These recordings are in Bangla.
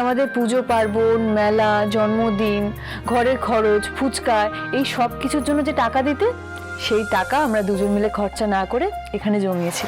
আমাদের পুজো পার্বণ, মেলা, জন্মদিন, ঘরের খরচ, ফুচকা এই সব কিছুর জন্য যে টাকা দিতে, সেই টাকা আমরা দুজন মিলে খরচা না করে এখানে জমিয়েছি।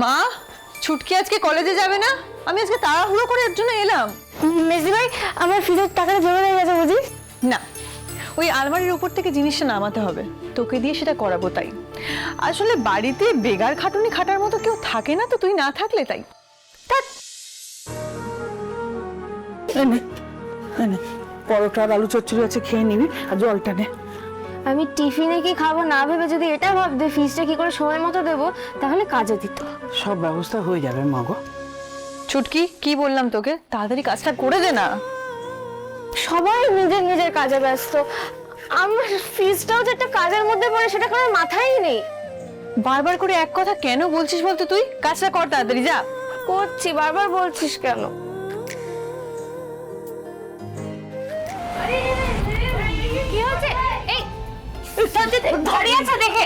মা, ছুটকি আজকে কলেজে যাবে না? আমি আজকে তাড়াহুড়ো করে এর জন্য এলাম। মেজদি ভাই, আমার ফিজের টাকাটা জমা হয়ে গেছে বুঝি? না, ওই আলমারির উপর থেকে জিনিসটা নামাতে হবে, তোকে দিয়ে সেটা করাবো তাই। আসলে বাড়িতে বেগার খাটুনি খাটার মতো কেউ থাকে না তো, তুই না থাকলে তাই। পরোটা আর আলু চচ্চড়ি আছে, খেয়ে নিবি, আর জলটা নে। আমি টিফিনে কি খাবো না ভেবে যদি এটা ভাবতে ফিজটা কি করে সময় মতো দেবো, তাহলে কাজে দিত। সব ব্যবস্থা হয়ে যাবে মা গো। ছুটকি, কি বললাম তোকে, তাড়াতাড়ি কাজটা করে দে না। সবাই নিজের নিজের কাজে ব্যস্ত, আমার ফিজটাও যে একটা কাজের মধ্যে পড়ে সেটা কোনো মাথায় নেই। বারবার করে এক কথা কেন বলছিস বলতো? তুই কাজটা কর তাড়াতাড়ি, যা। করছি, বারবার বলছিস কেন? কি হচ্ছে? এই দাঁড়িয়ে আছে দেখে,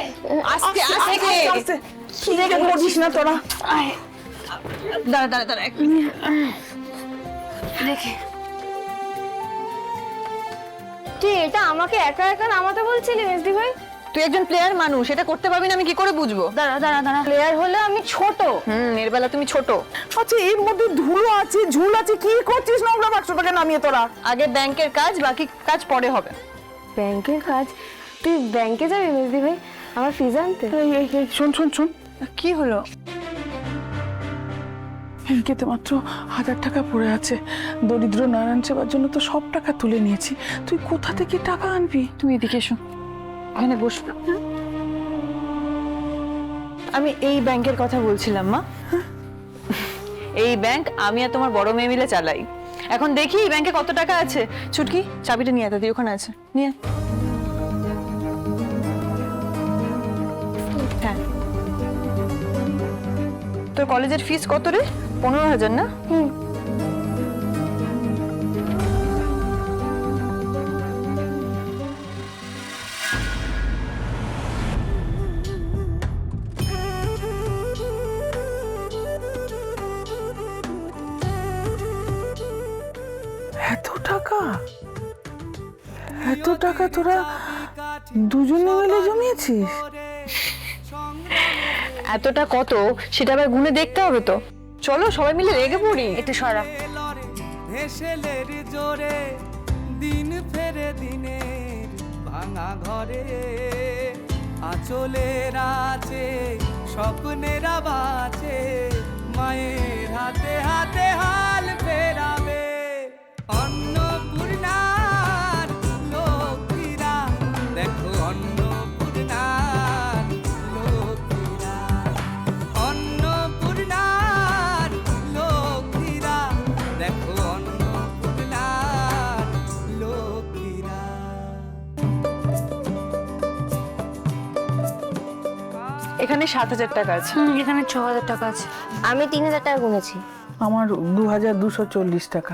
আস্তে আস্তে কি দেখে পড়ছিস না তোরা? দাঁড়া দাঁড়া দাঁড়া, দেখে তুই এটা আমাকে একা একা নামাতে বলছিলি মেজদি ভাই? তুই একজন প্লেয়ার মানুষ, এটা করতে পারবি না আমি কি করে বুঝবো? দাঁড়া দাঁড়া দাঁড়া, প্লেয়ার হলে আমি ছোট। নির্বেলা তুমি ছোট। আচ্ছা এর মধ্যে ধুলো আছে, ঝুল আছে, কি করছিস নোংরা বাক্সটাকে নামিয়ে তোরা? আগে ব্যাংকের কাজ, বাকি কাজ পরে হবে। ব্যাংকের কাজ? তুই ব্যাংকে যাবি মেজদি ভাই আমার ফিজ আনতে? এই, শোন শোন শোন, কি হলো? ব্যাংকেতে মাত্র 1000 টাকা পড়ে আছে। দরিদ্র নারায়ণ সেবার জন্য তো সব টাকা তুলে নিয়েছি। তুই কোথা থেকে টাকা আনবি? তুমি এদিকে এসো, এখানে বসো। আমি এই ব্যাংকের কথা বলছিলাম মা। এই ব্যাংক আমি আর তোমার বড় মেয়ে মিলে চালাই। এখন দেখি এই ব্যাংকে কত টাকা আছে। ছুটকি, চাবিটা নিয়ে আয়, দাদি ওখানে আছে, নিয়ে আয়। হ্যাঁ, তোর কলেজের ফিস কত রে? 15,000 না? এত টাকা? এত টাকা তোরা দুজনে মিলে জমিয়েছিস? এতটা কত সেটা আবার গুনে দেখতে হবে তো। চলো সবাই মিলে লেগে পড়ি। একটু সরা। হেসেলের জোরে দিন ফেরে দিনের ভাঙা ঘরে আঁচলের আছে স্বপ্নেরা বাঁচে মায়ের হাতে হাতে হাল ফেরাবে অন্নপূর্ণার লক্ষ্মীরা দেখো অন্নপূর্ণার লক্ষ্মীরা অন্নপূর্ণার লক্ষ্মীরা দেখো অন্নপূর্ণার লক্ষ্মীরা। এখানে 7,000 টাকা আছে। এখানে 6,000 টাকা আছে। আমি 3,000 টাকা গুনেছি। আমার 2240 টাকা।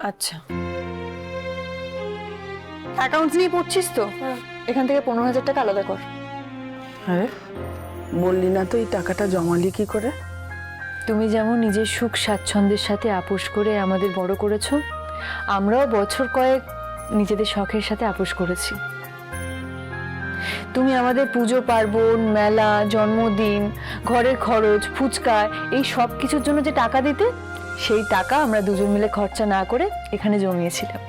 আচ্ছা, অ্যাকাউন্টস নিয়ে পড়ছিস তো? এখান থেকে 15,000 টাকা আলাদা কর। আরে বললি না তো এই টাকাটা জমালি কি করে? তুমি যেমন নিজের সুখ স্বাচ্ছন্দ্যের সাথে আপোষ করে আমাদের বড় করেছো, আমরাও বছর কয়েক নিজেদের শখের সাথে আপোষ করেছি। তুমি আমাদের পুজো পার্বণ, মেলা, জন্মদিন, ঘরের খরচ, ফুচকা এই সব কিছুর জন্য যে টাকা দিতে, সেই টাকা আমরা দুজন মিলে খরচা না করে এখানে জমিয়েছিলাম।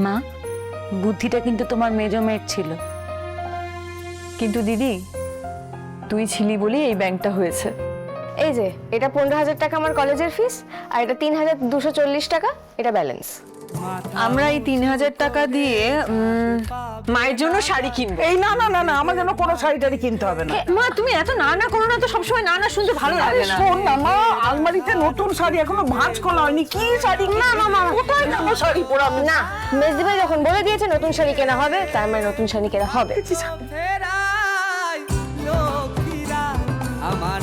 মা, বুদ্ধিটা কিন্তু তোমার মেজো মেয়ের ছিল। কিন্তু দিদি, তুই ছিলি বলেই এই ব্যাংকটা হয়েছে। এই যে এটা 15,000 টাকা আমার কলেজের ফিস, আর এটা 3,240 টাকা, এটা ব্যালেন্স। আমরা এই 3,000 টাকা দিয়ে মায়ের জন্য শাড়ি কিনবো। এই না না না না, আমার জন্য কোনো শাড়ি টাড়ি কিনতে হবে না। মা তুমি এত না না করো না তো, সবসময় না না শুনতে ভালো আরে লাগে না। শোন না মা, আলমারিতে নতুন শাড়ি এখনো ভাঁজ খোলা হয়নি। কি শাড়ি? না মামা, কোথায় যাবো শাড়ি পরে আমি? না, মেজদি ভাই যখন বলে দিয়েছে নতুন শাড়ি কেনা হবে, তার মানে নতুন শাড়ি কেনা হবে। ফেরাই লক্ষ্মীরা আমার